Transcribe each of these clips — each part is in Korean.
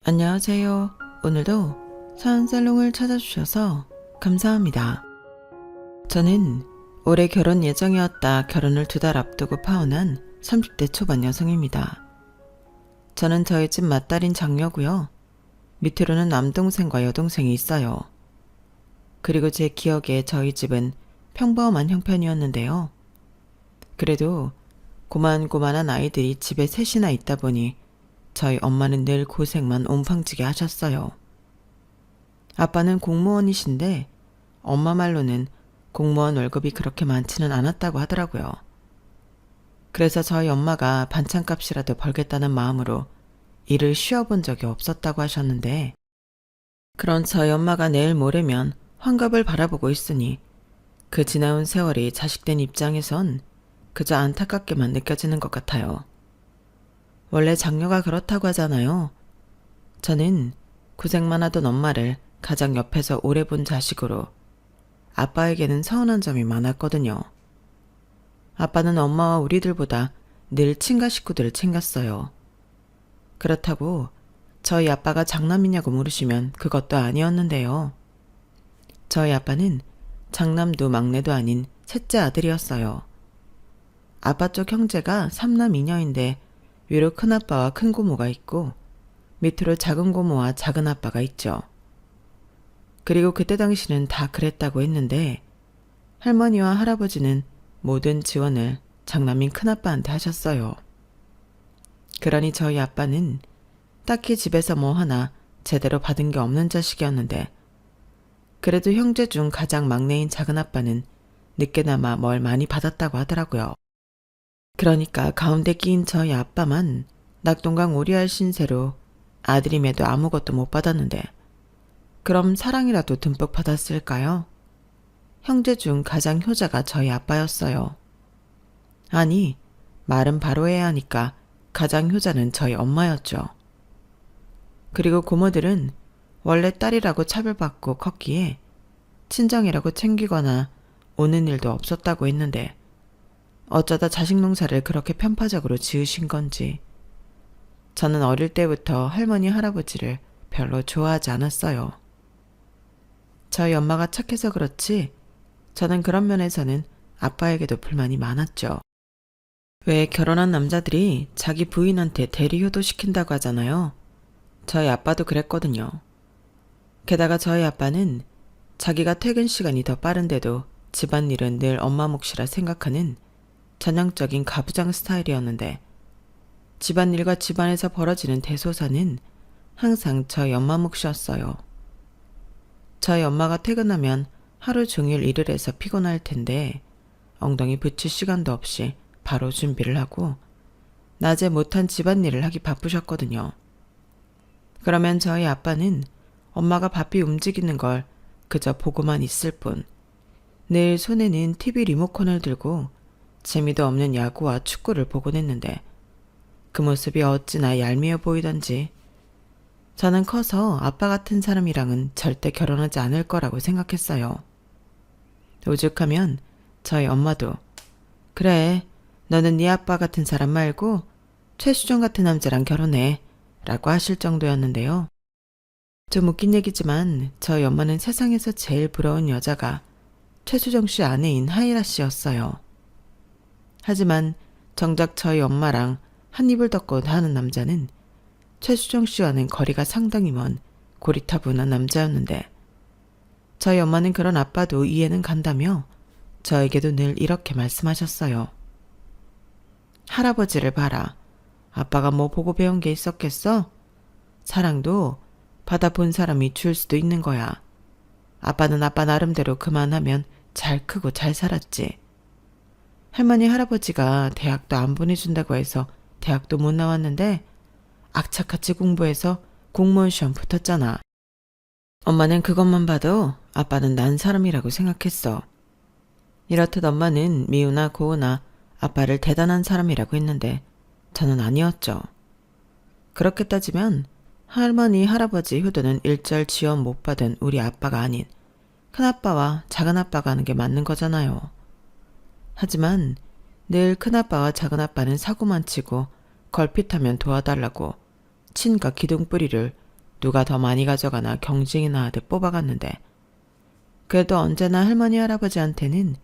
안녕하세요. 오늘도 사연살롱을 찾아주셔서 감사합니다. 저는 올해 결혼 예정이었다 결혼을 2달 앞두고 파혼한 30대 초반 여성입니다. 저는 저희 집 맏딸인 장녀고요. 밑으로는 남동생과 여동생이 있어요. 그리고 제 기억에 저희 집은 평범한 형편이었는데요. 그래도 고만고만한 아이들이 집에 셋이나 있다 보니 저희 엄마는 늘 고생만 온팡지게 하셨어요. 아빠는 공무원이신데 엄마 말로는 공무원 월급이 그렇게 많지는 않았다고 하더라고요. 그래서 저희 엄마가 반찬값이라도 벌겠다는 마음으로 일을 쉬어본 적이 없었다고 하셨는데, 그런 저희 엄마가 내일 모레면 환갑을 바라보고 있으니 그 지나온 세월이 자식된 입장에선 그저 안타깝게만 느껴지는 것 같아요. 원래 장녀가 그렇다고 하잖아요. 저는 고생만 하던 엄마를 가장 옆에서 오래 본 자식으로 아빠에게는 서운한 점이 많았거든요. 아빠는 엄마와 우리들보다 늘 친가 식구들을 챙겼어요. 그렇다고 저희 아빠가 장남이냐고 물으시면 그것도 아니었는데요. 저희 아빠는 장남도 막내도 아닌 셋째 아들이었어요. 아빠 쪽 형제가 3남 2녀인데 위로 큰아빠와 큰고모가 있고 밑으로 작은고모와 작은아빠가 있죠. 그리고 그때 당시는 다 그랬다고 했는데 할머니와 할아버지는 모든 지원을 장남인 큰아빠한테 하셨어요. 그러니 저희 아빠는 딱히 집에서 뭐 하나 제대로 받은 게 없는 자식이었는데, 그래도 형제 중 가장 막내인 작은아빠는 늦게나마 뭘 많이 받았다고 하더라고요. 그러니까 가운데 끼인 저희 아빠만 낙동강 오리알 신세로 아들임에도 아무것도 못 받았는데 그럼 사랑이라도 듬뿍 받았을까요? 형제 중 가장 효자가 저희 아빠였어요. 아니, 말은 바로 해야 하니까 가장 효자는 저희 엄마였죠. 그리고 고모들은 원래 딸이라고 차별받고 컸기에 친정이라고 챙기거나 오는 일도 없었다고 했는데 어쩌다 자식 농사를 그렇게 편파적으로 지으신 건지 저는 어릴 때부터 할머니 할아버지를 별로 좋아하지 않았어요. 저희 엄마가 착해서 그렇지 저는 그런 면에서는 아빠에게도 불만이 많았죠. 왜 결혼한 남자들이 자기 부인한테 대리 효도시킨다고 하잖아요. 저희 아빠도 그랬거든요. 게다가 저희 아빠는 자기가 퇴근 시간이 더 빠른데도 집안일은 늘 엄마 몫이라 생각하는 전형적인 가부장 스타일이었는데, 집안일과 집안에서 벌어지는 대소사는 항상 저희 엄마 몫이었어요. 저희 엄마가 퇴근하면 하루 종일 일을 해서 피곤할 텐데 엉덩이 붙일 시간도 없이 바로 준비를 하고 낮에 못한 집안일을 하기 바쁘셨거든요. 그러면 저희 아빠는 엄마가 바삐 움직이는 걸 그저 보고만 있을 뿐 늘 손에는 TV 리모컨을 들고 재미도 없는 야구와 축구를 보곤 했는데 그 모습이 어찌나 얄미워 보이던지 저는 커서 아빠 같은 사람이랑은 절대 결혼하지 않을 거라고 생각했어요. 오죽하면 저희 엄마도 그래, 너는 네 아빠 같은 사람 말고 최수정 같은 남자랑 결혼해 라고 하실 정도였는데요. 좀 웃긴 얘기지만 저희 엄마는 세상에서 제일 부러운 여자가 최수정 씨 아내인 하이라 씨였어요. 하지만 정작 저희 엄마랑 한 입을 덮고 하는 남자는 최수정 씨와는 거리가 상당히 먼 고리타분한 남자였는데, 저희 엄마는 그런 아빠도 이해는 간다며 저에게도 늘 이렇게 말씀하셨어요. 할아버지를 봐라. 아빠가 뭐 보고 배운 게 있었겠어? 사랑도 받아본 사람이 줄 수도 있는 거야. 아빠는 아빠 나름대로 그만하면 잘 크고 잘 살았지. 할머니 할아버지가 대학도 안 보내준다고 해서 대학도 못 나왔는데 악착같이 공부해서 공무원 시험 붙었잖아. 엄마는 그것만 봐도 아빠는 난 사람이라고 생각했어. 이렇듯 엄마는 미우나 고우나 아빠를 대단한 사람이라고 했는데 저는 아니었죠. 그렇게 따지면 할머니 할아버지 효도는 일절 지원 못 받은 우리 아빠가 아닌 큰아빠와 작은아빠가 하는 게 맞는 거잖아요. 하지만 늘 큰아빠와 작은아빠는 사고만 치고 걸핏하면 도와달라고 친가 기둥뿌리를 누가 더 많이 가져가나 경쟁이나 하듯 뽑아갔는데 그래도 언제나 할머니 할아버지한테는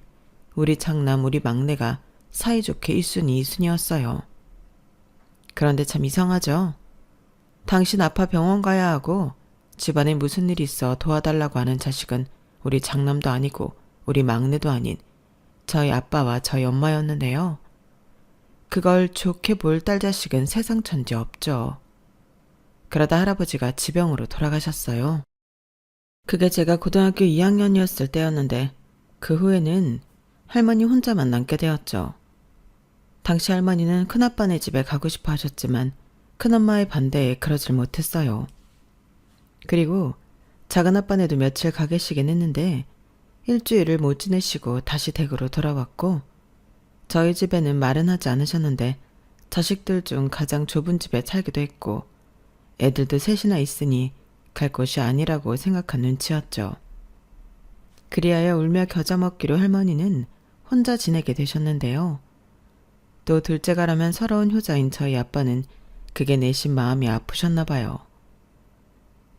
우리 장남 우리 막내가 사이좋게 1순위 2순위였어요. 그런데 참 이상하죠. 당신 아파 병원 가야 하고 집안에 무슨 일이 있어 도와달라고 하는 자식은 우리 장남도 아니고 우리 막내도 아닌 저희 아빠와 저희 엄마였는데요. 그걸 좋게 볼 딸 자식은 세상 천지 없죠. 그러다 할아버지가 지병으로 돌아가셨어요. 그게 제가 고등학교 2학년이었을 때였는데 그 후에는 할머니 혼자만 남게 되었죠. 당시 할머니는 큰아빠네 집에 가고 싶어 하셨지만 큰엄마의 반대에 그러질 못했어요. 그리고 작은아빠네도 며칠 가 계시긴 했는데 일주일을 못 지내시고 다시 댁으로 돌아왔고 저희 집에는 말은 하지 않으셨는데 자식들 중 가장 좁은 집에 살기도 했고 애들도 셋이나 있으니 갈 곳이 아니라고 생각한 눈치였죠. 그리하여 울며 겨자 먹기로 할머니는 혼자 지내게 되셨는데요. 또 둘째가라면 서러운 효자인 저희 아빠는 그게 내심 마음이 아프셨나 봐요.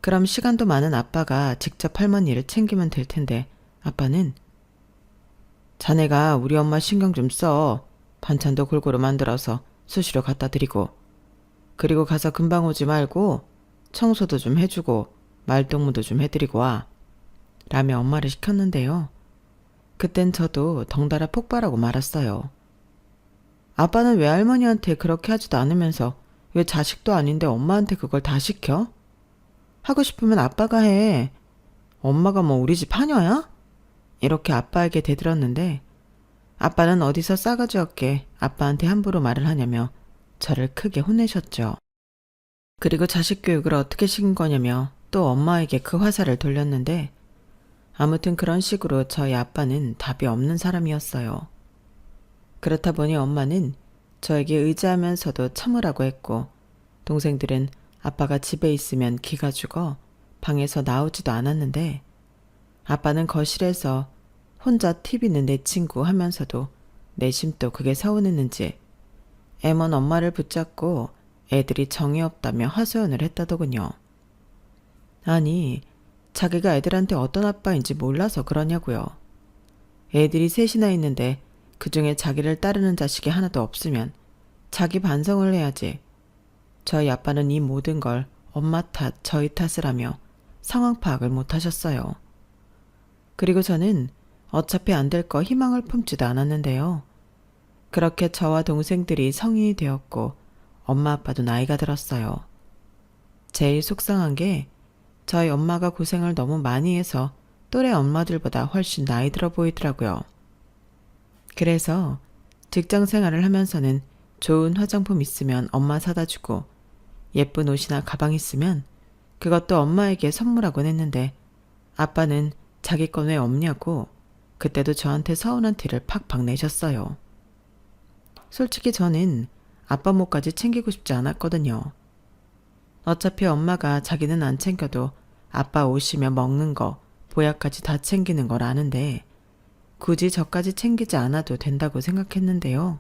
그럼 시간도 많은 아빠가 직접 할머니를 챙기면 될 텐데 아빠는 자네가 우리 엄마 신경 좀 써. 반찬도 골고루 만들어서 수시로 갖다 드리고 그리고 가서 금방 오지 말고 청소도 좀 해주고 말동무도 좀 해드리고 와. 라며 엄마를 시켰는데요. 그땐 저도 덩달아 폭발하고 말았어요. 아빠는 왜 할머니한테 그렇게 하지도 않으면서 왜 자식도 아닌데 엄마한테 그걸 다 시켜? 하고 싶으면 아빠가 해. 엄마가 뭐 우리 집 하녀야? 이렇게 아빠에게 대들었는데 아빠는 어디서 싸가지 없게 아빠한테 함부로 말을 하냐며 저를 크게 혼내셨죠. 그리고 자식 교육을 어떻게 시킨 거냐며 또 엄마에게 그 화살을 돌렸는데 아무튼 그런 식으로 저희 아빠는 답이 없는 사람이었어요. 그렇다 보니 엄마는 저에게 의지하면서도 참으라고 했고 동생들은 아빠가 집에 있으면 기가 죽어 방에서 나오지도 않았는데 아빠는 거실에서 혼자 TV는 내 친구 하면서도 내심 또 그게 서운했는지 애먼 엄마를 붙잡고 애들이 정이 없다며 하소연을 했다더군요. 아니, 자기가 애들한테 어떤 아빠인지 몰라서 그러냐고요. 애들이 셋이나 있는데 그중에 자기를 따르는 자식이 하나도 없으면 자기 반성을 해야지. 저희 아빠는 이 모든 걸 엄마 탓, 저희 탓을 하며 상황 파악을 못 하셨어요. 그리고 저는 어차피 안 될 거 희망을 품지도 않았는데요. 그렇게 저와 동생들이 성인이 되었고 엄마 아빠도 나이가 들었어요. 제일 속상한 게 저희 엄마가 고생을 너무 많이 해서 또래 엄마들보다 훨씬 나이 들어 보이더라고요. 그래서 직장 생활을 하면서는 좋은 화장품 있으면 엄마 사다 주고 예쁜 옷이나 가방 있으면 그것도 엄마에게 선물하곤 했는데 아빠는 자기 건 왜 없냐고 그때도 저한테 서운한 티를 팍팍 내셨어요. 솔직히 저는 아빠 몫까지 챙기고 싶지 않았거든요. 어차피 엄마가 자기는 안 챙겨도 아빠 옷이며 먹는 거, 보약까지 다 챙기는 걸 아는데 굳이 저까지 챙기지 않아도 된다고 생각했는데요.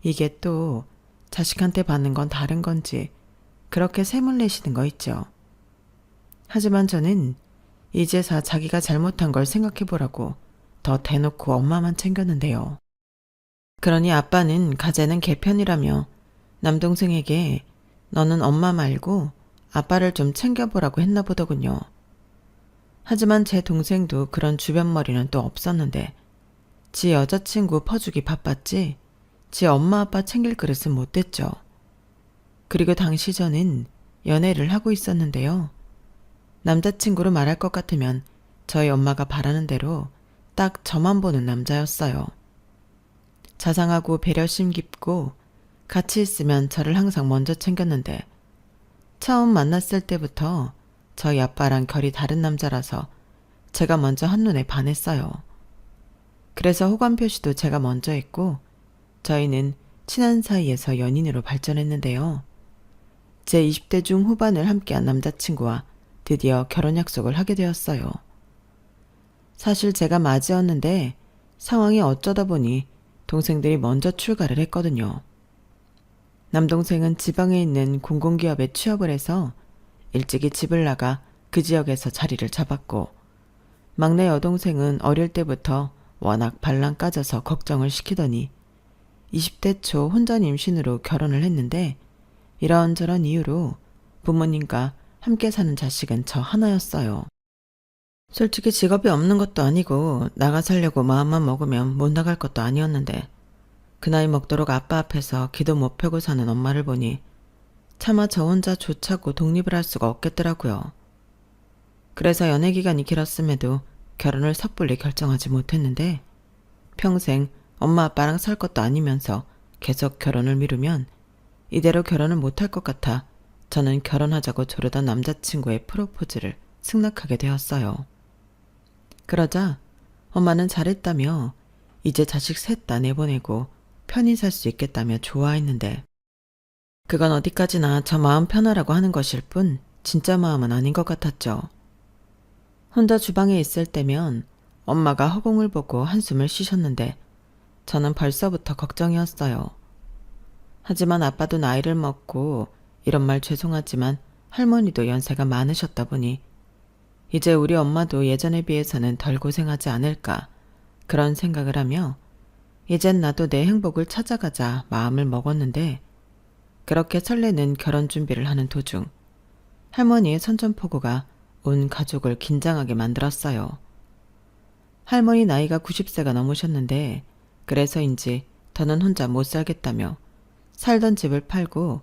이게 또 자식한테 받는 건 다른 건지 그렇게 샘을 내시는 거 있죠. 하지만 저는 이제서 자기가 잘못한 걸 생각해보라고 더 대놓고 엄마만 챙겼는데요. 그러니 아빠는 가재는 개편이라며 남동생에게 너는 엄마 말고 아빠를 좀 챙겨보라고 했나 보더군요. 하지만 제 동생도 그런 주변머리는 또 없었는데 지 여자친구 퍼주기 바빴지 지 엄마 아빠 챙길 그릇은 못 됐죠. 그리고 당시 저는 연애를 하고 있었는데요. 남자친구로 말할 것 같으면 저희 엄마가 바라는 대로 딱 저만 보는 남자였어요. 자상하고 배려심 깊고 같이 있으면 저를 항상 먼저 챙겼는데 처음 만났을 때부터 저희 아빠랑 결이 다른 남자라서 제가 먼저 한눈에 반했어요. 그래서 호감 표시도 제가 먼저 했고 저희는 친한 사이에서 연인으로 발전했는데요. 제 20대 중 후반을 함께한 남자친구와 드디어 결혼 약속을 하게 되었어요. 사실 제가 맞이었는데 상황이 어쩌다 보니 동생들이 먼저 출가를 했거든요. 남동생은 지방에 있는 공공기업에 취업을 해서 일찍이 집을 나가 그 지역에서 자리를 잡았고, 막내 여동생은 어릴 때부터 워낙 발랑 까져서 걱정을 시키더니 20대 초 혼전 임신으로 결혼을 했는데, 이런저런 이유로 부모님과 함께 사는 자식은 저 하나였어요. 솔직히 직업이 없는 것도 아니고 나가 살려고 마음만 먹으면 못 나갈 것도 아니었는데, 그 나이 먹도록 아빠 앞에서 기도 못 펴고 사는 엄마를 보니 차마 저 혼자 조차고 독립을 할 수가 없겠더라고요. 그래서 연애 기간이 길었음에도 결혼을 섣불리 결정하지 못했는데, 평생 엄마 아빠랑 살 것도 아니면서 계속 결혼을 미루면 이대로 결혼을 못할 것 같아 저는 결혼하자고 조르던 남자친구의 프로포즈를 승낙하게 되었어요. 그러자 엄마는 잘했다며 이제 자식 셋 다 내보내고 편히 살 수 있겠다며 좋아했는데, 그건 어디까지나 저 마음 편하라고 하는 것일 뿐 진짜 마음은 아닌 것 같았죠. 혼자 주방에 있을 때면 엄마가 허공을 보고 한숨을 쉬셨는데 저는 벌써부터 걱정이었어요. 하지만 아빠도 나이를 먹고 이런 말 죄송하지만 할머니도 연세가 많으셨다 보니 이제 우리 엄마도 예전에 비해서는 덜 고생하지 않을까, 그런 생각을 하며 이젠 나도 내 행복을 찾아가자 마음을 먹었는데, 그렇게 설레는 결혼 준비를 하는 도중 할머니의 선전포고가 온 가족을 긴장하게 만들었어요. 할머니 나이가 90세가 넘으셨는데 그래서인지 더는 혼자 못 살겠다며 살던 집을 팔고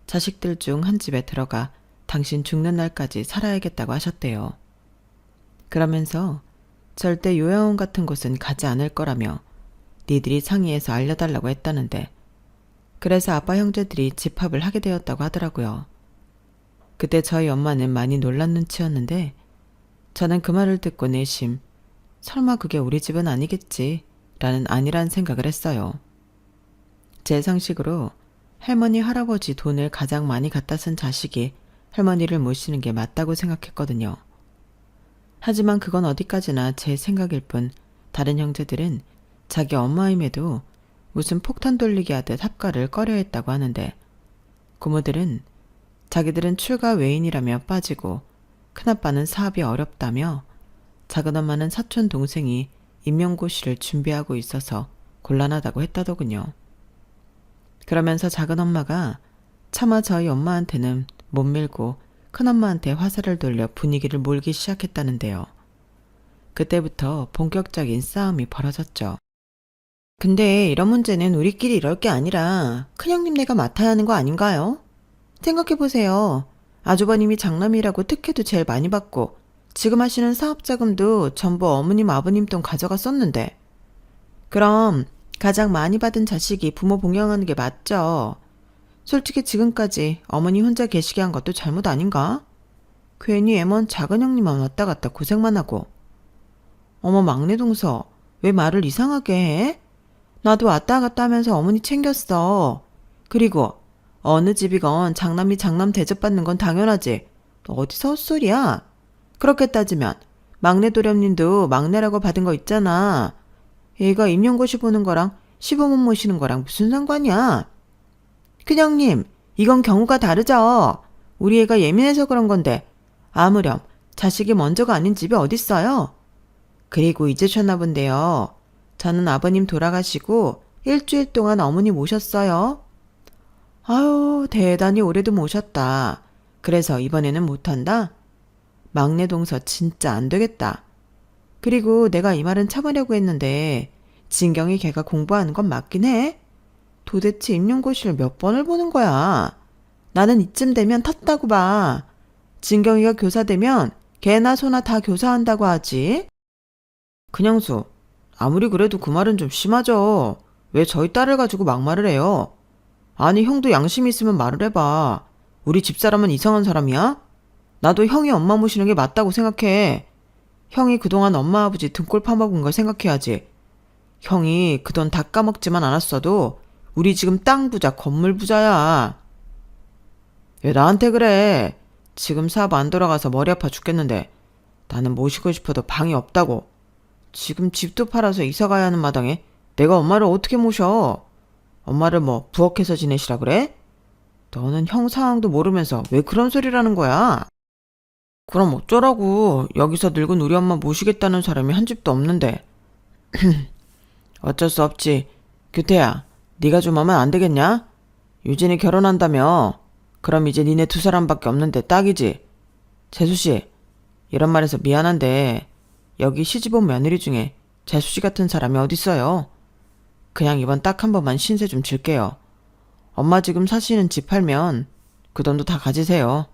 자식들 중 한 집에 들어가 당신 죽는 날까지 살아야겠다고 하셨대요. 그러면서 절대 요양원 같은 곳은 가지 않을 거라며 니들이 상의해서 알려달라고 했다는데, 그래서 아빠 형제들이 집합을 하게 되었다고 하더라고요. 그때 저희 엄마는 많이 놀란 눈치였는데 저는 그 말을 듣고 내심 설마 그게 우리 집은 아니겠지 라는 안일한 생각을 했어요. 제 상식으로 할머니 할아버지 돈을 가장 많이 갖다 쓴 자식이 할머니를 모시는 게 맞다고 생각했거든요. 하지만 그건 어디까지나 제 생각일 뿐 다른 형제들은 자기 엄마임에도 무슨 폭탄 돌리기 하듯 합가를 꺼려했다고 하는데, 고모들은 자기들은 출가 외인이라며 빠지고 큰아빠는 사업이 어렵다며 작은엄마는 사촌 동생이 임용고시를 준비하고 있어서 곤란하다고 했다더군요. 그러면서 작은엄마가 차마 저희 엄마한테는 못 밀고 큰엄마한테 화살을 돌려 분위기를 몰기 시작했다는데요. 그때부터 본격적인 싸움이 벌어졌죠. 근데 이런 문제는 우리끼리 이럴 게 아니라 큰형님네가 맡아야 하는 거 아닌가요? 생각해보세요. 아주버님이 장남이라고 특혜도 제일 많이 받고 지금 하시는 사업자금도 전부 어머님 아버님 돈 가져가 썼는데, 그럼 가장 많이 받은 자식이 부모 봉양하는 게 맞죠. 솔직히 지금까지 어머니 혼자 계시게 한 것도 잘못 아닌가? 괜히 애먼 작은 형님만 왔다 갔다 고생만 하고. 어머 막내 동서, 왜 말을 이상하게 해? 나도 왔다 갔다 하면서 어머니 챙겼어. 그리고 어느 집이건 장남이 장남 대접받는 건 당연하지. 너 어디서 헛소리야? 그렇게 따지면 막내 도련님도 막내라고 받은 거 있잖아. 얘가 임용고시 보는 거랑 시부모 모시는 거랑 무슨 상관이야? 큰형님, 이건 경우가 다르죠. 우리 애가 예민해서 그런 건데 아무렴 자식이 먼저가 아닌 집이 어딨어요? 그리고 잊으셨나 본데요. 저는 아버님 돌아가시고 일주일 동안 어머니 모셨어요. 아유, 대단히 오래도 모셨다. 그래서 이번에는 못한다? 막내 동서 진짜 안 되겠다. 그리고 내가 이 말은 참으려고 했는데 진경이 걔가 공부하는 건 맞긴 해. 도대체 임용고시를 몇 번을 보는 거야. 나는 이쯤 되면 텄다고 봐. 진경이가 교사 되면 걔나 소나 다 교사한다고 하지. 그냥수, 아무리 그래도 그 말은 좀 심하죠. 왜 저희 딸을 가지고 막말을 해요? 아니 형도 양심 있으면 말을 해봐. 우리 집사람은 이상한 사람이야? 나도 형이 엄마 모시는 게 맞다고 생각해. 형이 그동안 엄마 아버지 등골 파먹은 걸 생각해야지. 형이 그 돈 다 까먹지만 않았어도 우리 지금 땅 부자 건물 부자야. 왜 나한테 그래? 지금 사업 안 돌아가서 머리 아파 죽겠는데 나는 모시고 싶어도 방이 없다고. 지금 집도 팔아서 이사 가야 하는 마당에 내가 엄마를 어떻게 모셔? 엄마를 뭐 부엌에서 지내시라 그래? 너는 형 상황도 모르면서 왜 그런 소리라는 거야? 그럼 어쩌라고. 여기서 늙은 우리 엄마 모시겠다는 사람이 한 집도 없는데. 어쩔 수 없지. 규태야, 네가 좀 하면 안 되겠냐? 유진이 결혼한다며. 그럼 이제 니네 두 사람밖에 없는데 딱이지. 재수씨, 이런 말해서 미안한데 여기 시집온 며느리 중에 재수씨 같은 사람이 어딨어요. 그냥 이번 딱 한 번만 신세 좀 질게요. 엄마 지금 사시는 집 팔면 그 돈도 다 가지세요.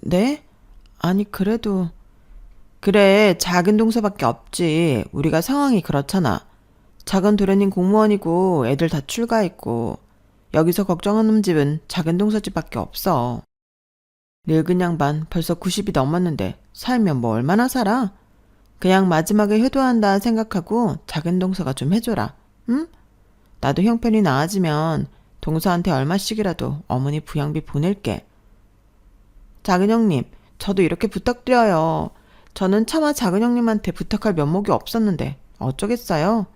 네? 아니 그래도... 그래, 작은 동서밖에 없지. 우리가 상황이 그렇잖아. 작은 도련님 공무원이고 애들 다 출가했고 여기서 걱정하는 집은 작은 동서집밖에 없어. 늙은 양반 벌써 90이 넘었는데 살면 뭐 얼마나 살아? 그냥 마지막에 효도한다 생각하고 작은 동서가 좀 해줘라. 응? 나도 형편이 나아지면 동서한테 얼마씩이라도 어머니 부양비 보낼게. 작은 형님, 저도 이렇게 부탁드려요. 저는 차마 작은 형님한테 부탁할 면목이 없었는데 어쩌겠어요?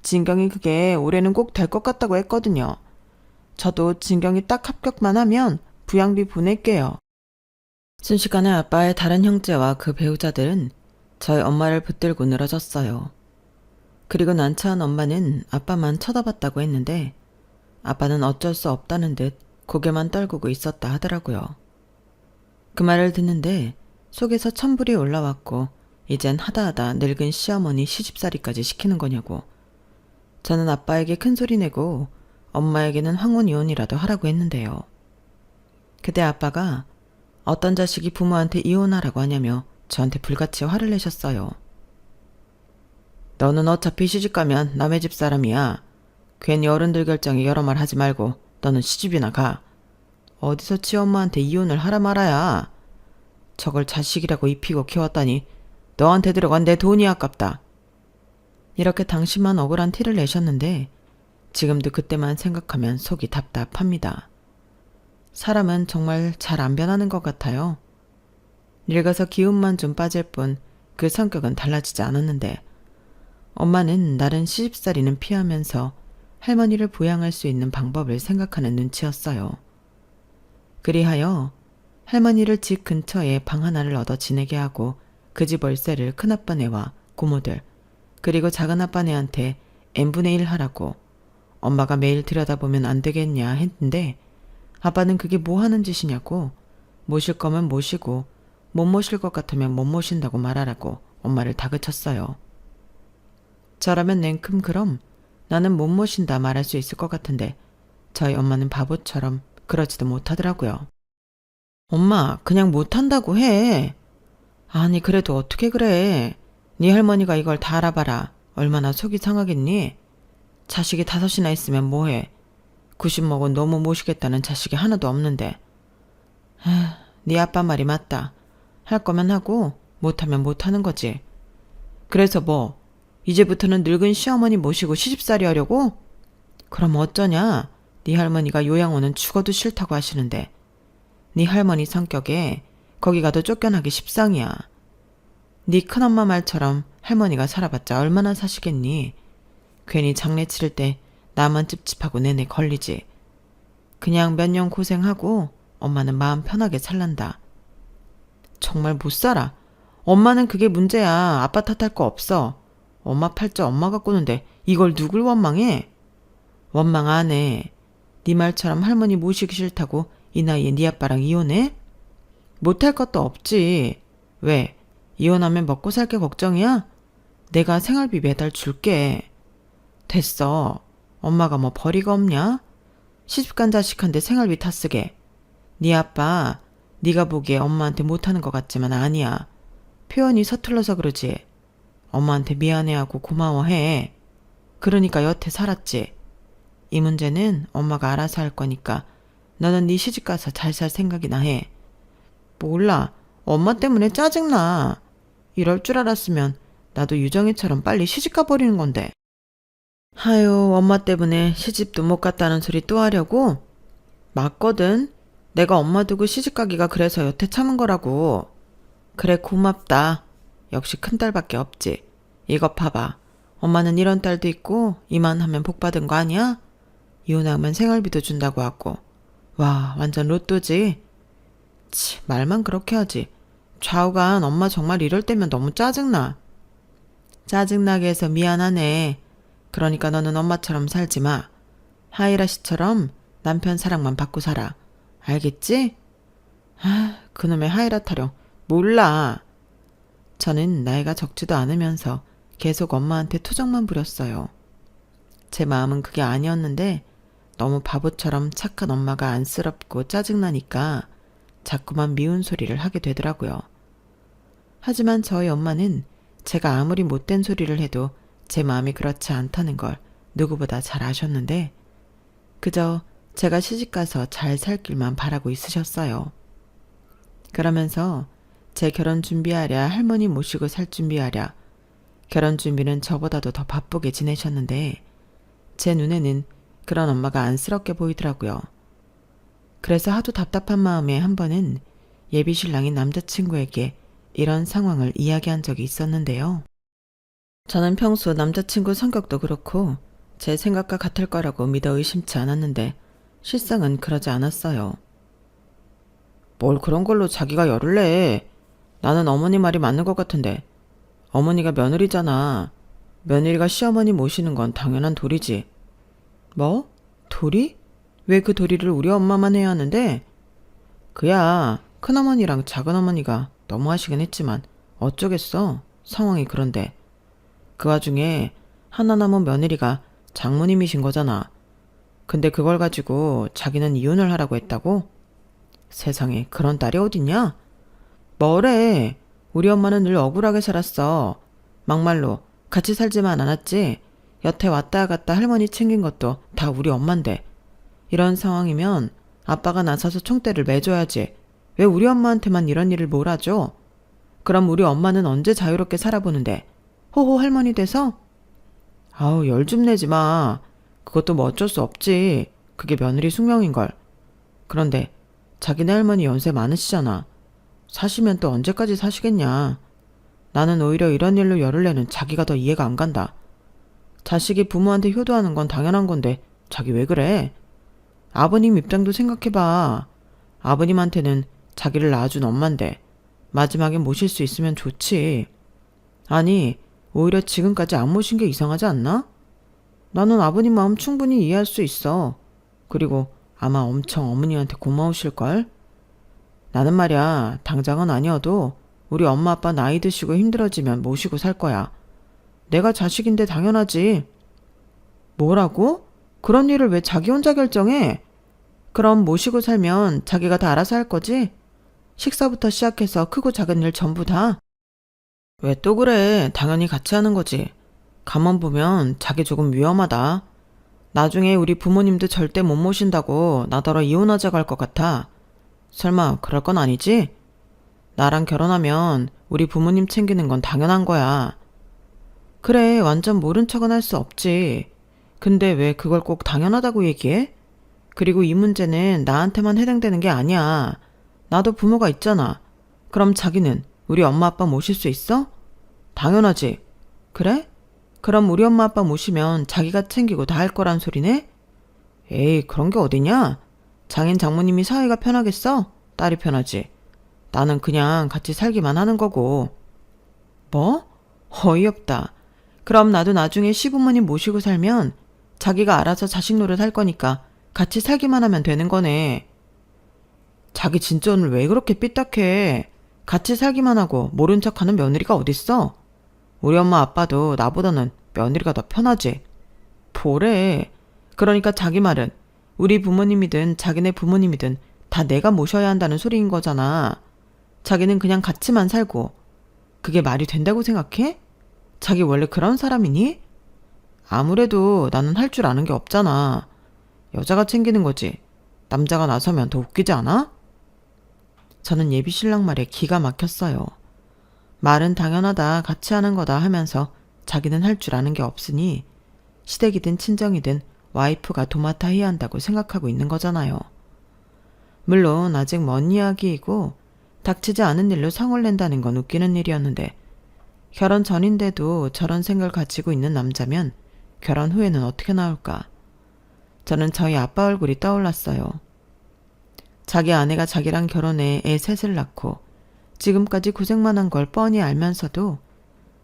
진경이 그게 올해는 꼭 될 것 같다고 했거든요. 저도 진경이 딱 합격만 하면 부양비 보낼게요. 순식간에 아빠의 다른 형제와 그 배우자들은 저희 엄마를 붙들고 늘어졌어요. 그리고 난처한 엄마는 아빠만 쳐다봤다고 했는데 아빠는 어쩔 수 없다는 듯 고개만 떨구고 있었다 하더라고요. 그 말을 듣는데 속에서 천불이 올라왔고 이젠 하다하다 늙은 시어머니 시집살이까지 시키는 거냐고. 저는 아빠에게 큰소리 내고 엄마에게는 황혼이혼이라도 하라고 했는데요. 그때 아빠가 어떤 자식이 부모한테 이혼하라고 하냐며 저한테 불같이 화를 내셨어요. 너는 어차피 시집가면 남의 집 사람이야. 괜히 어른들 결정에 여러 말 하지 말고 너는 시집이나 가. 어디서 지 엄마한테 이혼을 하라 말아야. 저걸 자식이라고 입히고 키웠다니 너한테 들어간 내 돈이 아깝다. 이렇게 당시만 억울한 티를 내셨는데 지금도 그때만 생각하면 속이 답답합니다. 사람은 정말 잘 안 변하는 것 같아요. 늙어서 기운만 좀 빠질 뿐 그 성격은 달라지지 않았는데 엄마는 나른 시집살이는 피하면서 할머니를 부양할 수 있는 방법을 생각하는 눈치였어요. 그리하여 할머니를 집 근처에 방 하나를 얻어 지내게 하고 그 집 월세를 큰아빠네와 고모들 그리고 작은아빠네한테 n분의 1 하라고 엄마가 매일 들여다보면 안 되겠냐 했는데 아빠는 그게 뭐 하는 짓이냐고 모실 거면 모시고 못 모실 것 같으면 못 모신다고 말하라고 엄마를 다그쳤어요. 저라면 냉큼 그럼 나는 못 모신다 말할 수 있을 것 같은데 저희 엄마는 바보처럼 그러지도 못하더라고요. 엄마 그냥 못한다고 해. 아니 그래도 어떻게 그래. 네 할머니가 이걸 다 알아봐라. 얼마나 속이 상하겠니? 자식이 5이나 있으면 뭐해. 90 먹은 너무 모시겠다는 자식이 하나도 없는데. 네 아빠 말이 맞다. 할 거면 하고 못하면 못하는 거지. 그래서 뭐 이제부터는 늙은 시어머니 모시고 시집살이 하려고? 그럼 어쩌냐. 네 할머니가 요양원은 죽어도 싫다고 하시는데 네 할머니 성격에 거기 가도 쫓겨나기 십상이야. 네 큰엄마 말처럼 할머니가 살아봤자 얼마나 사시겠니. 괜히 장례 치를 때 나만 찝찝하고 내내 걸리지. 그냥 몇 년 고생하고 엄마는 마음 편하게 살란다. 정말 못 살아. 엄마는 그게 문제야. 아빠 탓할 거 없어. 엄마 팔자 엄마가 꾸는데 이걸 누굴 원망해? 원망 안 해. 네 말처럼 할머니 모시기 싫다고 이 나이에 네 아빠랑 이혼해? 못할 것도 없지. 왜? 이혼하면 먹고 살 게 걱정이야? 내가 생활비 매달 줄게. 됐어. 엄마가 뭐 벌이가 없냐? 시집간 자식한테 생활비 다 쓰게. 네 아빠 네가 보기에 엄마한테 못하는 것 같지만 아니야. 표현이 서툴러서 그러지. 엄마한테 미안해하고 고마워해. 그러니까 여태 살았지. 이 문제는 엄마가 알아서 할 거니까 너는 네 시집가서 잘 살 생각이나 해. 몰라. 엄마 때문에 짜증나. 이럴 줄 알았으면 나도 유정이처럼 빨리 시집가 버리는 건데. 하유, 엄마 때문에 시집도 못 갔다는 소리 또 하려고? 맞거든. 내가 엄마 두고 시집가기가 그래서 여태 참은 거라고. 그래 고맙다. 역시 큰딸밖에 없지. 이것 봐봐. 엄마는 이런 딸도 있고 이만하면 복 받은 거 아니야? 이혼하면 생활비도 준다고 하고 와, 완전 로또지? 치, 말만 그렇게 하지. 좌우간 엄마 정말 이럴 때면 너무 짜증나. 짜증나게 해서 미안하네. 그러니까 너는 엄마처럼 살지 마. 하이라 씨처럼 남편 사랑만 받고 살아. 알겠지? 아, 그놈의 하이라 타령. 몰라. 저는 나이가 적지도 않으면서 계속 엄마한테 투정만 부렸어요. 제 마음은 그게 아니었는데 너무 바보처럼 착한 엄마가 안쓰럽고 짜증나니까 자꾸만 미운 소리를 하게 되더라고요. 하지만 저희 엄마는 제가 아무리 못된 소리를 해도 제 마음이 그렇지 않다는 걸 누구보다 잘 아셨는데 그저 제가 시집가서 잘 살 길만 바라고 있으셨어요. 그러면서 제 결혼 준비하랴 할머니 모시고 살 준비하랴 결혼 준비는 저보다도 더 바쁘게 지내셨는데 제 눈에는 그런 엄마가 안쓰럽게 보이더라고요. 그래서 하도 답답한 마음에 한 번은 예비 신랑인 남자친구에게 이런 상황을 이야기한 적이 있었는데요. 저는 평소 남자친구 성격도 그렇고 제 생각과 같을 거라고 믿어 의심치 않았는데 실상은 그러지 않았어요. 뭘 그런 걸로 자기가 열을 내. 나는 어머니 말이 맞는 것 같은데. 어머니가 며느리잖아. 며느리가 시어머니 모시는 건 당연한 도리지. 뭐? 도리? 왜 그 도리를 우리 엄마만 해야 하는데? 그야 큰어머니랑 작은어머니가 너무 하시긴 했지만 어쩌겠어. 상황이 그런데. 그 와중에 하나 남은 며느리가 장모님이신 거잖아. 근데 그걸 가지고 자기는 이혼을 하라고 했다고? 세상에 그런 딸이 어딨냐? 뭐래. 우리 엄마는 늘 억울하게 살았어. 막말로 같이 살지만 않았지. 여태 왔다 갔다 할머니 챙긴 것도 다 우리 엄만데. 이런 상황이면 아빠가 나서서 총대를 매줘야지. 왜 우리 엄마한테만 이런 일을 몰아줘? 그럼 우리 엄마는 언제 자유롭게 살아보는데? 호호 할머니 돼서? 아우 열 좀 내지 마. 그것도 뭐 어쩔 수 없지. 그게 며느리 숙명인걸. 그런데 자기네 할머니 연세 많으시잖아. 사시면 또 언제까지 사시겠냐. 나는 오히려 이런 일로 열을 내는 자기가 더 이해가 안 간다. 자식이 부모한테 효도하는 건 당연한 건데 자기 왜 그래? 아버님 입장도 생각해봐. 아버님한테는 자기를 낳아준 엄만데 마지막에 모실 수 있으면 좋지. 아니 오히려 지금까지 안 모신 게 이상하지 않나? 나는 아버님 마음 충분히 이해할 수 있어. 그리고 아마 엄청 어머니한테 고마우실걸? 나는 말야 당장은 아니어도 우리 엄마 아빠 나이 드시고 힘들어지면 모시고 살 거야. 내가 자식인데 당연하지. 뭐라고? 그런 일을 왜 자기 혼자 결정해? 그럼 모시고 살면 자기가 다 알아서 할 거지? 식사부터 시작해서 크고 작은 일 전부 다? 왜 또 그래? 당연히 같이 하는 거지. 가만 보면 자기 조금 위험하다. 나중에 우리 부모님도 절대 못 모신다고 나더러 이혼하자고 할 것 같아. 설마 그럴 건 아니지? 나랑 결혼하면 우리 부모님 챙기는 건 당연한 거야. 그래, 완전 모른 척은 할 수 없지. 근데 왜 그걸 꼭 당연하다고 얘기해? 그리고 이 문제는 나한테만 해당되는 게 아니야. 나도 부모가 있잖아. 그럼 자기는 우리 엄마 아빠 모실 수 있어? 당연하지. 그래? 그럼 우리 엄마 아빠 모시면 자기가 챙기고 다 할 거란 소리네? 에이, 그런 게 어디냐? 장인 장모님이 사이가 편하겠어? 딸이 편하지. 나는 그냥 같이 살기만 하는 거고. 뭐? 어이없다. 그럼 나도 나중에 시부모님 모시고 살면 자기가 알아서 자식 노릇 할 거니까 같이 살기만 하면 되는 거네. 자기 진짜 오늘 왜 그렇게 삐딱해? 같이 살기만 하고 모른 척하는 며느리가 어딨어? 우리 엄마 아빠도 나보다는 며느리가 더 편하지. 뭐래. 그러니까 자기 말은 우리 부모님이든 자기네 부모님이든 다 내가 모셔야 한다는 소리인 거잖아. 자기는 그냥 같이만 살고. 그게 말이 된다고 생각해? 자기 원래 그런 사람이니? 아무래도 나는 할 줄 아는 게 없잖아. 여자가 챙기는 거지. 남자가 나서면 더 웃기지 않아? 저는 예비 신랑 말에 기가 막혔어요. 말은 당연하다, 같이 하는 거다 하면서 자기는 할 줄 아는 게 없으니 시댁이든 친정이든 와이프가 도맡아 해야 한다고 생각하고 있는 거잖아요. 물론 아직 먼 이야기이고 닥치지 않은 일로 성을 낸다는 건 웃기는 일이었는데 결혼 전인데도 저런 생각을 가지고 있는 남자면 결혼 후에는 어떻게 나올까? 저는 저희 아빠 얼굴이 떠올랐어요. 자기 아내가 자기랑 결혼해 애 셋을 낳고 지금까지 고생만 한 걸 뻔히 알면서도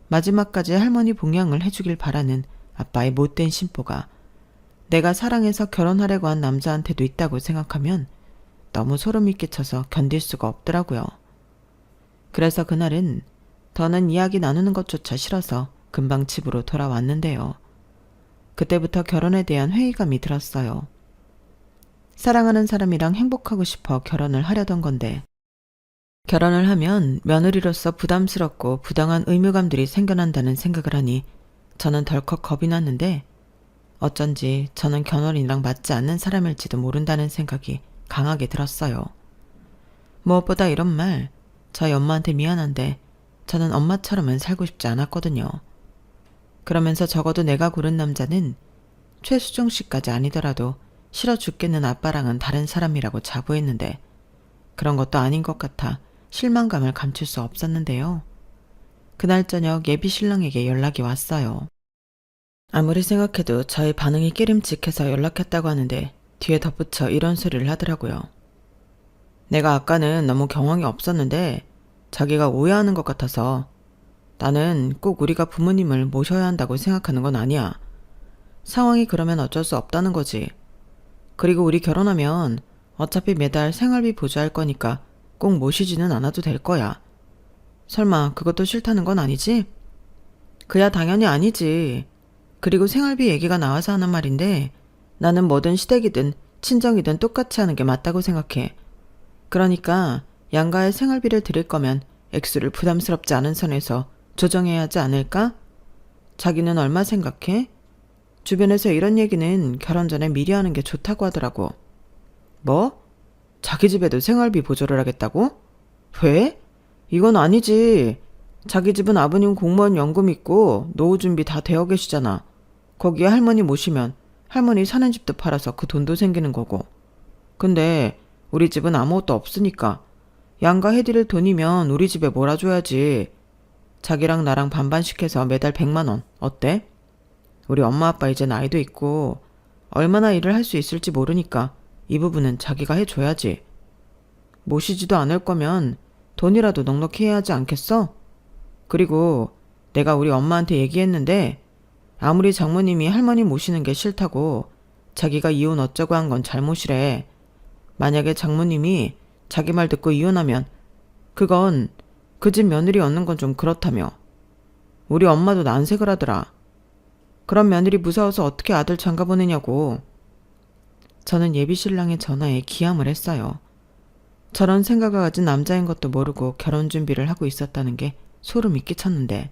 마지막까지 할머니 봉양을 해주길 바라는 아빠의 못된 심보가 내가 사랑해서 결혼하려고 한 남자한테도 있다고 생각하면 너무 소름이 끼쳐서 견딜 수가 없더라고요. 그래서 그날은 더는 이야기 나누는 것조차 싫어서 금방 집으로 돌아왔는데요. 그때부터 결혼에 대한 회의감이 들었어요. 사랑하는 사람이랑 행복하고 싶어 결혼을 하려던 건데 결혼을 하면 며느리로서 부담스럽고 부당한 의무감들이 생겨난다는 생각을 하니 저는 덜컥 겁이 났는데 어쩐지 저는 결혼이랑 맞지 않는 사람일지도 모른다는 생각이 강하게 들었어요. 무엇보다 이런 말, 저희 엄마한테 미안한데 저는 엄마처럼은 살고 싶지 않았거든요. 그러면서 적어도 내가 고른 남자는 최수종 씨까지 아니더라도 싫어 죽겠는 아빠랑은 다른 사람이라고 자부했는데 그런 것도 아닌 것 같아 실망감을 감출 수 없었는데요. 그날 저녁 예비 신랑에게 연락이 왔어요. 아무리 생각해도 저의 반응이 깨림칙해서 연락했다고 하는데 뒤에 덧붙여 이런 소리를 하더라고요. 내가 아까는 너무 경황이 없었는데 자기가 오해하는 것 같아서 나는 꼭 우리가 부모님을 모셔야 한다고 생각하는 건 아니야. 상황이 그러면 어쩔 수 없다는 거지. 그리고 우리 결혼하면 어차피 매달 생활비 보조할 거니까 꼭 모시지는 않아도 될 거야. 설마 그것도 싫다는 건 아니지? 그야 당연히 아니지. 그리고 생활비 얘기가 나와서 하는 말인데 나는 뭐든 시댁이든 친정이든 똑같이 하는 게 맞다고 생각해. 그러니까 양가의 생활비를 드릴 거면 액수를 부담스럽지 않은 선에서 조정해야 하지 않을까? 자기는 얼마 생각해? 주변에서 이런 얘기는 결혼 전에 미리 하는 게 좋다고 하더라고. 뭐? 자기 집에도 생활비 보조를 하겠다고? 왜? 이건 아니지. 자기 집은 아버님 공무원 연금 있고 노후 준비 다 되어 계시잖아. 거기에 할머니 모시면 할머니 사는 집도 팔아서 그 돈도 생기는 거고. 근데 우리 집은 아무것도 없으니까 양가 해드릴 돈이면 우리 집에 몰아줘야지. 자기랑 나랑 반반씩 해서 매달 100만 원 어때? 우리 엄마 아빠 이제 나이도 있고 얼마나 일을 할 수 있을지 모르니까 이 부분은 자기가 해줘야지. 모시지도 않을 거면 돈이라도 넉넉히 해야 하지 않겠어? 그리고 내가 우리 엄마한테 얘기했는데 아무리 장모님이 할머니 모시는 게 싫다고 자기가 이혼 어쩌고 한 건 잘못이래. 만약에 장모님이 자기 말 듣고 이혼하면 그건 그 집 며느리 얻는 건 좀 그렇다며. 우리 엄마도 난색을 하더라. 그런 며느리 무서워서 어떻게 아들 장가 보내냐고. 저는 예비신랑의 전화에 기함을 했어요. 저런 생각을 가진 남자인 것도 모르고 결혼 준비를 하고 있었다는 게 소름이 끼쳤는데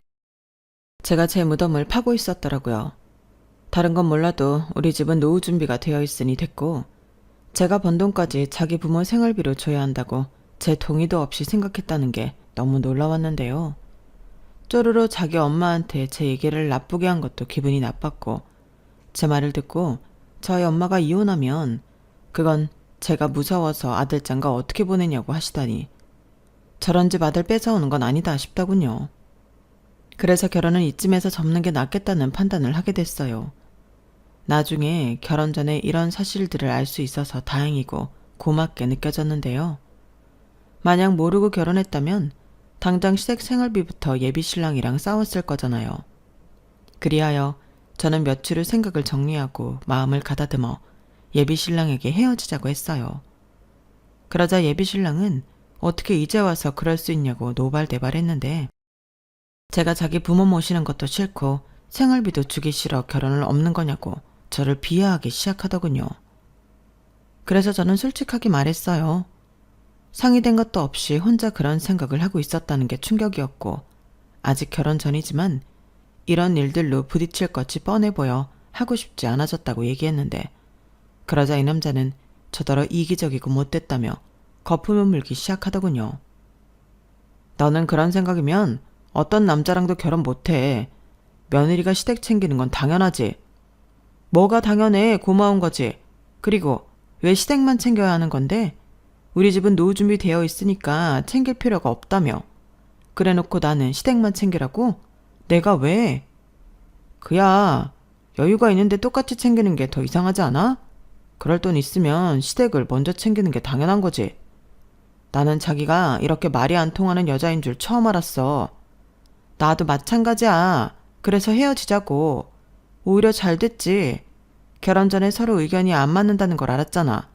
제가 제 무덤을 파고 있었더라고요. 다른 건 몰라도 우리 집은 노후 준비가 되어 있으니 됐고 제가 번 돈까지 자기 부모 생활비로 줘야 한다고 제 동의도 없이 생각했다는 게 너무 놀라웠는데요. 쪼르르 자기 엄마한테 제 얘기를 나쁘게 한 것도 기분이 나빴고 제 말을 듣고 저희 엄마가 이혼하면 그건 제가 무서워서 아들장가 어떻게 보내냐고 하시다니 저런 집 아들 뺏어오는 건 아니다 싶더군요. 그래서 결혼은 이쯤에서 접는 게 낫겠다는 판단을 하게 됐어요. 나중에 결혼 전에 이런 사실들을 알 수 있어서 다행이고 고맙게 느껴졌는데요. 만약 모르고 결혼했다면 당장 시댁 생활비부터 예비신랑이랑 싸웠을 거잖아요. 그리하여 저는 며칠 후 생각을 정리하고 마음을 가다듬어 예비신랑에게 헤어지자고 했어요. 그러자 예비신랑은 어떻게 이제 와서 그럴 수 있냐고 노발대발했는데 제가 자기 부모 모시는 것도 싫고 생활비도 주기 싫어 결혼을 없는 거냐고 저를 비하하기 시작하더군요. 그래서 저는 솔직하게 말했어요. 상의된 것도 없이 혼자 그런 생각을 하고 있었다는 게 충격이었고 아직 결혼 전이지만 이런 일들로 부딪힐 것이 뻔해 보여 하고 싶지 않아졌다고 얘기했는데 그러자 이 남자는 저더러 이기적이고 못됐다며 거품을 물기 시작하더군요. 너는 그런 생각이면 어떤 남자랑도 결혼 못해. 며느리가 시댁 챙기는 건 당연하지. 뭐가 당연해. 고마운 거지. 그리고 왜 시댁만 챙겨야 하는 건데? 우리 집은 노후 준비 되어 있으니까 챙길 필요가 없다며. 그래놓고 나는 시댁만 챙기라고? 내가 왜? 그야 여유가 있는데 똑같이 챙기는 게 더 이상하지 않아? 그럴 돈 있으면 시댁을 먼저 챙기는 게 당연한 거지. 나는 자기가 이렇게 말이 안 통하는 여자인 줄 처음 알았어. 나도 마찬가지야. 그래서 헤어지자고. 오히려 잘 됐지. 결혼 전에 서로 의견이 안 맞는다는 걸 알았잖아.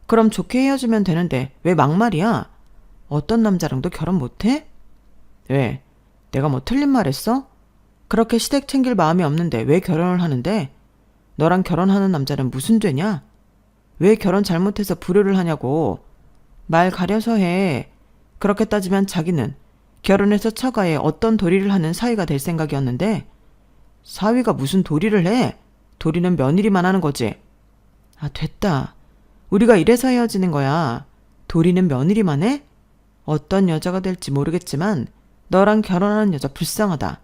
그럼 좋게 헤어지면 되는데 왜 막말이야? 어떤 남자랑도 결혼 못해? 왜? 내가 뭐 틀린 말 했어? 그렇게 시댁 챙길 마음이 없는데 왜 결혼을 하는데? 너랑 결혼하는 남자는 무슨 죄냐? 왜 결혼 잘못해서 불효를 하냐고. 말 가려서 해. 그렇게 따지면 자기는 결혼해서 처가에 어떤 도리를 하는 사위가 될 생각이었는데 사위가 무슨 도리를 해? 도리는 며느리만 하는 거지. 아, 됐다. 우리가 이래서 헤어지는 거야. 도리는 며느리만 해? 어떤 여자가 될지 모르겠지만 너랑 결혼하는 여자 불쌍하다.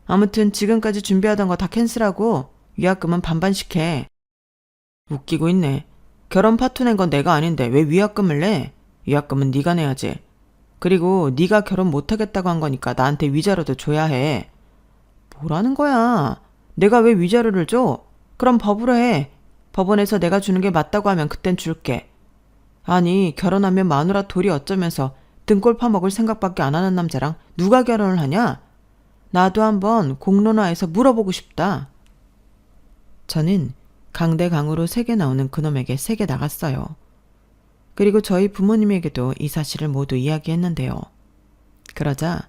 아무튼 지금까지 준비하던 거 다 캔슬하고 위약금은 반반씩 해. 웃기고 있네. 결혼 파토 낸 건 내가 아닌데 왜 위약금을 내? 위약금은 네가 내야지. 그리고 네가 결혼 못하겠다고 한 거니까 나한테 위자료도 줘야 해. 뭐라는 거야? 내가 왜 위자료를 줘? 그럼 법으로 해. 법원에서 내가 주는 게 맞다고 하면 그땐 줄게. 아니, 결혼하면 마누라 돌이 어쩌면서 등골 파먹을 생각밖에 안 하는 남자랑 누가 결혼을 하냐? 나도 한번 공론화해서 물어보고 싶다. 저는 강대강으로 세게 나오는 그놈에게 세게 나갔어요. 그리고 저희 부모님에게도 이 사실을 모두 이야기했는데요. 그러자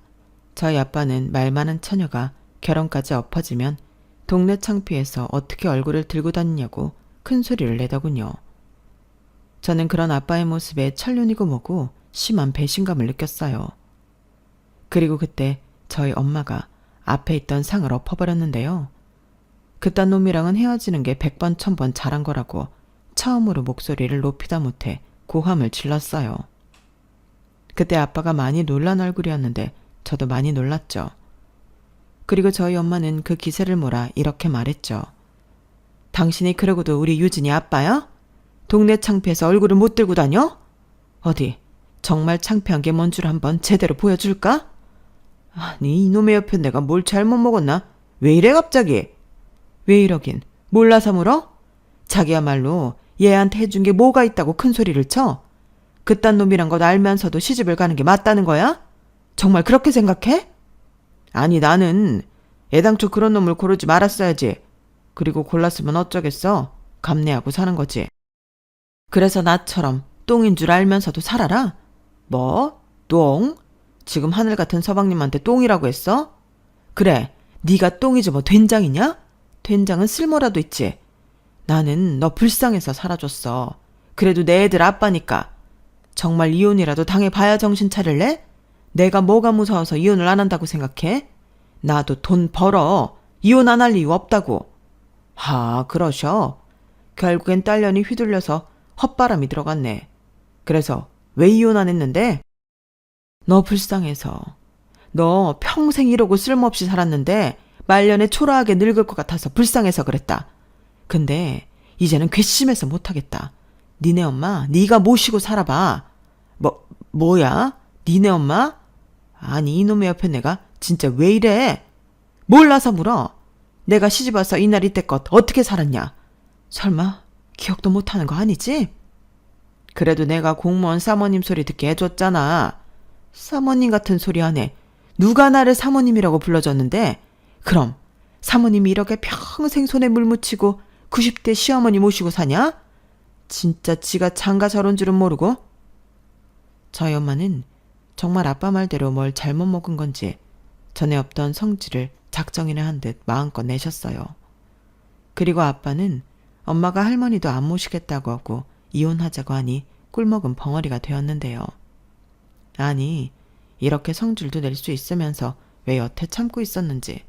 저희 아빠는 말 많은 처녀가 결혼까지 엎어지면 동네 창피해서 어떻게 얼굴을 들고 다니냐고 큰 소리를 내더군요. 저는 그런 아빠의 모습에 천륜이고 뭐고 심한 배신감을 느꼈어요. 그리고 그때 저희 엄마가 앞에 있던 상을 엎어버렸는데요. 그딴 놈이랑은 헤어지는 게 100번 1000번 잘한 거라고 처음으로 목소리를 높이다 못해 고함을 질렀어요. 그때 아빠가 많이 놀란 얼굴이었는데 저도 많이 놀랐죠. 그리고 저희 엄마는 그 기세를 몰아 이렇게 말했죠. 당신이 그러고도 우리 유진이 아빠야? 동네 창피해서 얼굴을 못 들고 다녀? 어디 정말 창피한 게 뭔 줄 한번 제대로 보여줄까? 아니, 이놈의 옆에 내가 뭘 잘못 먹었나? 왜 이래 갑자기? 왜 이러긴 몰라서 물어? 자기야말로 얘한테 해준 게 뭐가 있다고 큰 소리를 쳐? 그딴 놈이란 것 알면서도 시집을 가는 게 맞다는 거야? 정말 그렇게 생각해? 아니, 나는 애당초 그런 놈을 고르지 말았어야지. 그리고 골랐으면 어쩌겠어? 감내하고 사는 거지. 그래서 나처럼 똥인 줄 알면서도 살아라? 뭐? 똥? 지금 하늘 같은 서방님한테 똥이라고 했어? 그래, 네가 똥이지 뭐 된장이냐? 된장은 쓸모라도 있지. 나는 너 불쌍해서 살아줬어. 그래도 내 애들 아빠니까. 정말 이혼이라도 당해봐야 정신 차릴래? 내가 뭐가 무서워서 이혼을 안 한다고 생각해? 나도 돈 벌어. 이혼 안 할 이유 없다고. 하, 그러셔. 결국엔 딸년이 휘둘려서 헛바람이 들어갔네. 그래서 왜 이혼 안 했는데? 너 불쌍해서. 너 평생 이러고 쓸모없이 살았는데 말년에 초라하게 늙을 것 같아서 불쌍해서 그랬다. 근데 이제는 괘씸해서 못하겠다. 니네 엄마 네가 모시고 살아봐. 뭐야? 니네 엄마? 아니, 이놈의 옆에 내가 진짜 왜 이래? 몰라서 물어. 내가 시집와서 이날 이때껏 어떻게 살았냐? 설마 기억도 못하는 거 아니지? 그래도 내가 공무원 사모님 소리 듣게 해줬잖아. 사모님 같은 소리 하네. 누가 나를 사모님이라고 불러줬는데? 그럼 사모님이 이렇게 평생 손에 물 묻히고 90대 시어머니 모시고 사냐? 진짜 지가 장가 저런 줄은 모르고? 저희 엄마는 정말 아빠 말대로 뭘 잘못 먹은 건지 전에 없던 성질을 작정이나 한 듯 마음껏 내셨어요. 그리고 아빠는 엄마가 할머니도 안 모시겠다고 하고 이혼하자고 하니 꿀먹은 벙어리가 되었는데요. 아니, 이렇게 성질도 낼 수 있으면서 왜 여태 참고 있었는지.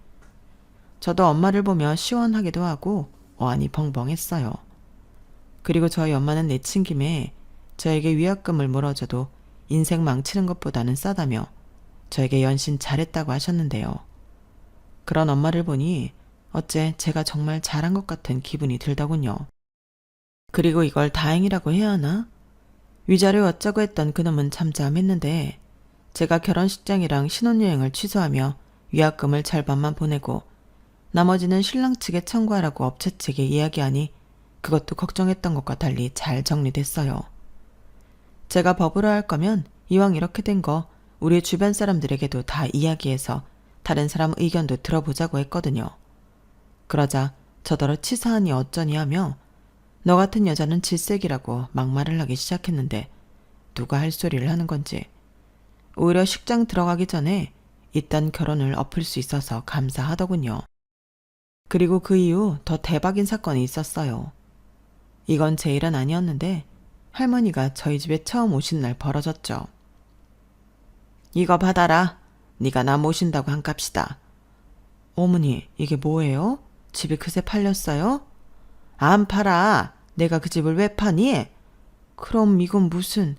저도 엄마를 보며 시원하기도 하고 어안이 벙벙했어요. 그리고 저희 엄마는 내친 김에 저에게 위약금을 물어줘도 인생 망치는 것보다는 싸다며 저에게 연신 잘했다고 하셨는데요. 그런 엄마를 보니 어째 제가 정말 잘한 것 같은 기분이 들더군요. 그리고 이걸 다행이라고 해야 하나? 위자료 어쩌고 했던 그놈은 잠잠했는데 제가 결혼식장이랑 신혼여행을 취소하며 위약금을 절반만 보내고 나머지는 신랑 측에 청구하라고 업체 측에 이야기하니 그것도 걱정했던 것과 달리 잘 정리됐어요. 제가 법으로 할 거면 이왕 이렇게 된 거 우리 주변 사람들에게도 다 이야기해서 다른 사람 의견도 들어보자고 했거든요. 그러자 저더러 치사하니 어쩌니 하며 너 같은 여자는 질색이라고 막말을 하기 시작했는데 누가 할 소리를 하는 건지. 오히려 식장 들어가기 전에 이딴 결혼을 엎을 수 있어서 감사하더군요. 그리고 그 이후 더 대박인 사건이 있었어요. 이건 제 일은 아니었는데 할머니가 저희 집에 처음 오신 날 벌어졌죠. 이거 받아라. 네가 나 모신다고 한 값이다. 어머니, 이게 뭐예요? 집이 그새 팔렸어요? 안 팔아. 내가 그 집을 왜 파니? 그럼 이건 무슨...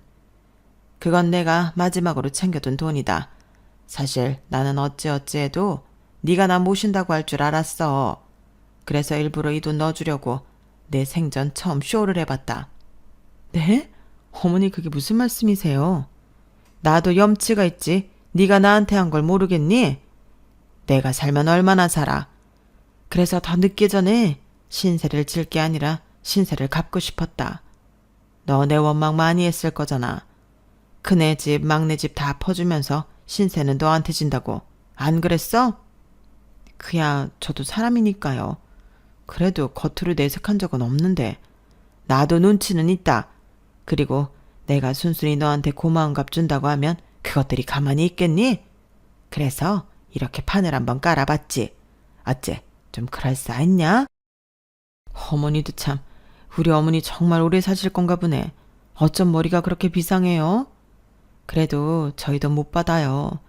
그건 내가 마지막으로 챙겨둔 돈이다. 사실 나는 어찌어찌해도 네가 나 모신다고 할 줄 알았어. 그래서 일부러 이 돈 넣어주려고 내 생전 처음 쇼를 해봤다. 네? 어머니 그게 무슨 말씀이세요? 나도 염치가 있지. 네가 나한테 한 걸 모르겠니? 내가 살면 얼마나 살아. 그래서 더 늦기 전에 신세를 질 게 아니라 신세를 갚고 싶었다. 너 내 원망 많이 했을 거잖아. 큰애 집, 막내 집 다 퍼주면서 신세는 너한테 진다고. 안 그랬어? 그야 저도 사람이니까요. 그래도 겉으로 내색한 적은 없는데. 나도 눈치는 있다. 그리고 내가 순순히 너한테 고마운 값 준다고 하면 그것들이 가만히 있겠니? 그래서 이렇게 판을 한번 깔아봤지. 어째 좀 그럴싸했냐? 어머니도 참, 우리 어머니 정말 오래 사실 건가 보네. 어쩜 머리가 그렇게 비상해요? 그래도 저희도 못 받아요.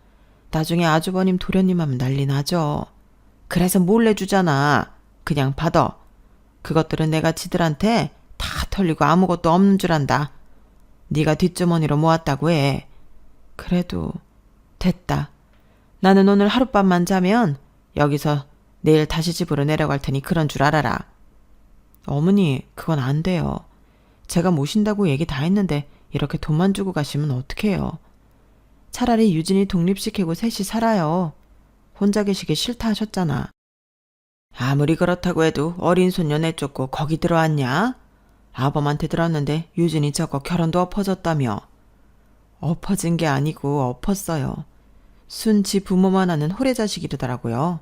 나중에 아주버님 도련님 하면 난리 나죠. 그래서 몰래 주잖아. 그냥 받아. 그것들은 내가 지들한테 다 털리고 아무것도 없는 줄 안다. 네가 뒷주머니로 모았다고 해. 그래도 됐다. 나는 오늘 하룻밤만 자면 여기서 내일 다시 집으로 내려갈 테니 그런 줄 알아라. 어머니, 그건 안 돼요. 제가 모신다고 얘기 다 했는데 이렇게 돈만 주고 가시면 어떡해요. 차라리 유진이 독립시키고 셋이 살아요. 혼자 계시기 싫다 하셨잖아. 아무리 그렇다고 해도 어린 손녀 내쫓고 거기 들어왔냐? 아범한테 들었는데 유진이 저거 결혼도 엎어졌다며. 엎어진 게 아니고 엎었어요. 순 지 부모만 하는 호래자식이더라고요.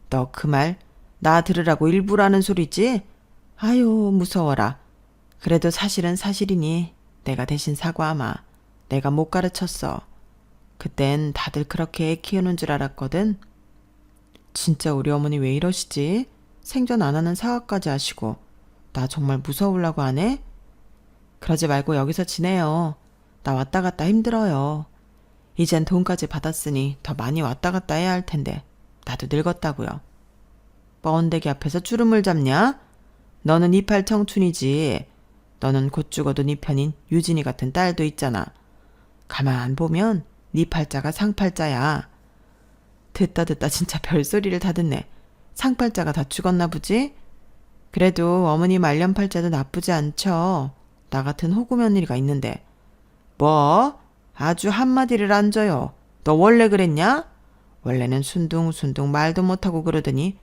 너 그 말 나 들으라고 일부러 하는 소리지? 아유 무서워라. 그래도 사실은 사실이니 내가 대신 사과하마. 내가 못 가르쳤어. 그땐 다들 그렇게 애 키우는 줄 알았거든. 진짜 우리 어머니 왜 이러시지? 생전 안 하는 사과까지 하시고 나 정말 무서우려고 하네? 그러지 말고 여기서 지내요. 나 왔다 갔다 힘들어요. 이젠 돈까지 받았으니 더 많이 왔다 갔다 해야 할 텐데 나도 늙었다고요. 뻔데기 앞에서 주름을 잡냐? 너는 이팔 청춘이지. 너는 곧 죽어도 네 편인 유진이 같은 딸도 있잖아. 가만 보면 네 팔자가 상팔자야. 듣다 진짜 별소리를 다 듣네. 상팔자가 다 죽었나 보지? 그래도 어머니 말년팔자도 나쁘지 않죠. 나 같은 호구 며느리가 있는데. 뭐? 아주 한마디를 안 줘요. 너 원래 그랬냐? 원래는 순둥순둥 말도 못하고 그러더니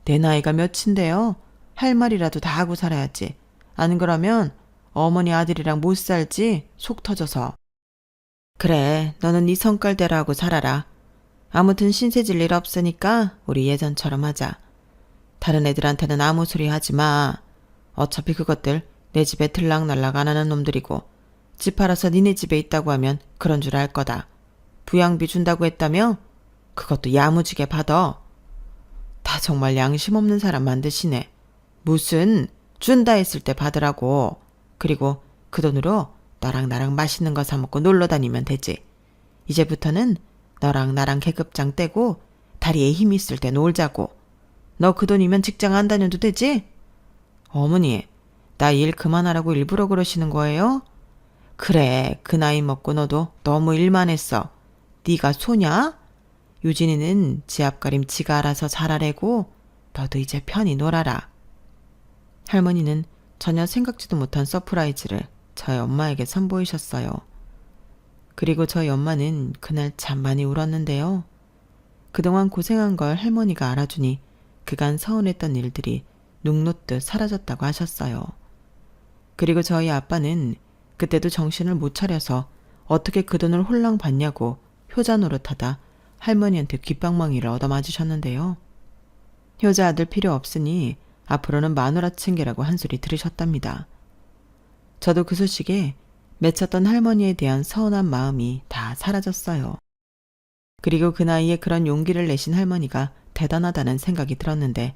내 나이가 몇인데요. 할 말이라도 다 하고 살아야지. 안 그러면 어머니 아들이랑 못 살지. 속 터져서. 그래, 너는 네 성깔대로 하고 살아라. 아무튼 신세 질 일 없으니까 우리 예전처럼 하자. 다른 애들한테는 아무 소리 하지 마. 어차피 그것들 내 집에 들락날락 안 하는 놈들이고 집 팔아서 니네 집에 있다고 하면 그런 줄 알 거다. 부양비 준다고 했다며? 그것도 야무지게 받아. 다 정말 양심 없는 사람 만드시네. 무슨 준다 했을 때 받으라고. 그리고 그 돈으로 너랑 나랑 맛있는 거 사 먹고 놀러 다니면 되지. 이제부터는 너랑 나랑 계급장 떼고 다리에 힘 있을 때 놀자고. 너 그 돈이면 직장 안 다녀도 되지? 어머니, 나 일 그만하라고 일부러 그러시는 거예요? 그래, 그 나이 먹고 너도 너무 일만 했어. 네가 소냐? 유진이는 지 앞가림 지가 알아서 잘하래고 너도 이제 편히 놀아라. 할머니는 전혀 생각지도 못한 서프라이즈를 저희 엄마에게 선보이셨어요. 그리고 저희 엄마는 그날 참 많이 울었는데요. 그동안 고생한 걸 할머니가 알아주니 그간 서운했던 일들이 눈 놓듯 사라졌다고 하셨어요. 그리고 저희 아빠는 그때도 정신을 못 차려서 어떻게 그 돈을 홀랑 받냐고 효자 노릇하다 할머니한테 귓방망이를 얻어맞으셨는데요. 효자 아들 필요 없으니 앞으로는 마누라 챙기라고 한 소리 들으셨답니다. 저도 그 소식에 맺혔던 할머니에 대한 서운한 마음이 다 사라졌어요. 그리고 그 나이에 그런 용기를 내신 할머니가 대단하다는 생각이 들었는데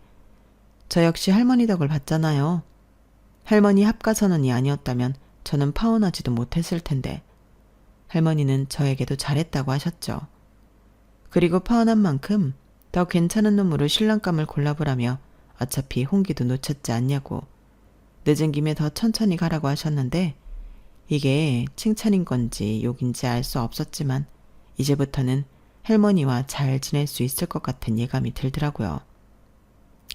저 역시 할머니 덕을 봤잖아요. 할머니 합가선언이 아니었다면 저는 파혼하지도 못했을 텐데 할머니는 저에게도 잘했다고 하셨죠. 그리고 파혼한 만큼 더 괜찮은 놈으로 신랑감을 골라보라며 어차피 홍기도 놓쳤지 않냐고 늦은 김에 더 천천히 가라고 하셨는데 이게 칭찬인 건지 욕인지 알 수 없었지만 이제부터는 할머니와 잘 지낼 수 있을 것 같은 예감이 들더라고요.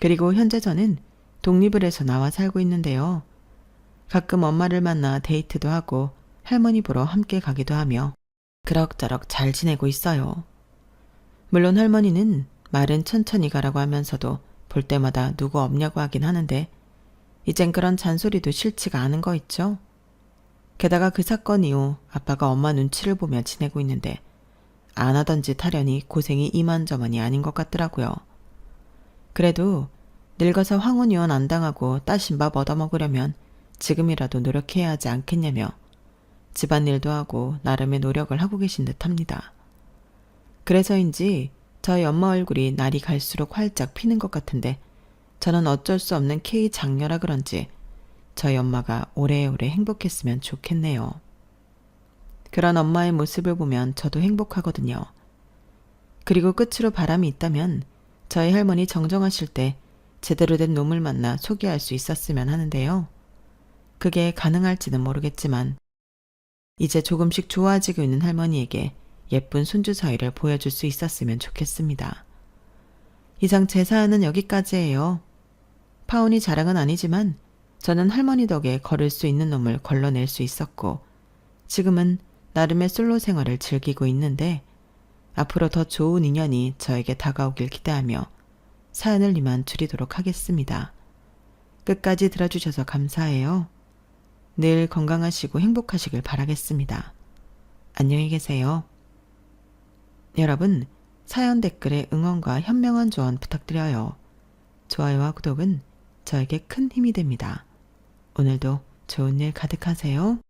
그리고 현재 저는 독립을 해서 나와 살고 있는데요. 가끔 엄마를 만나 데이트도 하고 할머니 보러 함께 가기도 하며 그럭저럭 잘 지내고 있어요. 물론 할머니는 말은 천천히 가라고 하면서도 볼 때마다 누구 없냐고 하긴 하는데 이젠 그런 잔소리도 싫지가 않은 거 있죠. 게다가 그 사건 이후 아빠가 엄마 눈치를 보며 지내고 있는데 안 하던 짓 하려니 고생이 이만저만이 아닌 것 같더라고요. 그래도 늙어서 황혼 이혼 안 당하고 따신 밥 얻어먹으려면 지금이라도 노력해야 하지 않겠냐며 집안일도 하고 나름의 노력을 하고 계신 듯합니다. 그래서인지 저희 엄마 얼굴이 날이 갈수록 활짝 피는 것 같은데 저는 어쩔 수 없는 K 장녀라 그런지 저희 엄마가 오래오래 행복했으면 좋겠네요. 그런 엄마의 모습을 보면 저도 행복하거든요. 그리고 끝으로 바람이 있다면 저희 할머니 정정하실 때 제대로 된 놈을 만나 소개할 수 있었으면 하는데요. 그게 가능할지는 모르겠지만 이제 조금씩 좋아지고 있는 할머니에게 예쁜 손주 사이를 보여줄 수 있었으면 좋겠습니다. 이상 제 사연은 여기까지예요. 파혼이 자랑은 아니지만 저는 할머니 덕에 걸을 수 있는 놈을 걸러낼 수 있었고 지금은 나름의 솔로 생활을 즐기고 있는데 앞으로 더 좋은 인연이 저에게 다가오길 기대하며 사연을 이만 줄이도록 하겠습니다. 끝까지 들어주셔서 감사해요. 늘 건강하시고 행복하시길 바라겠습니다. 안녕히 계세요. 여러분, 사연 댓글에 응원과 현명한 조언 부탁드려요. 좋아요와 구독은 저에게 큰 힘이 됩니다. 오늘도 좋은 일 가득하세요.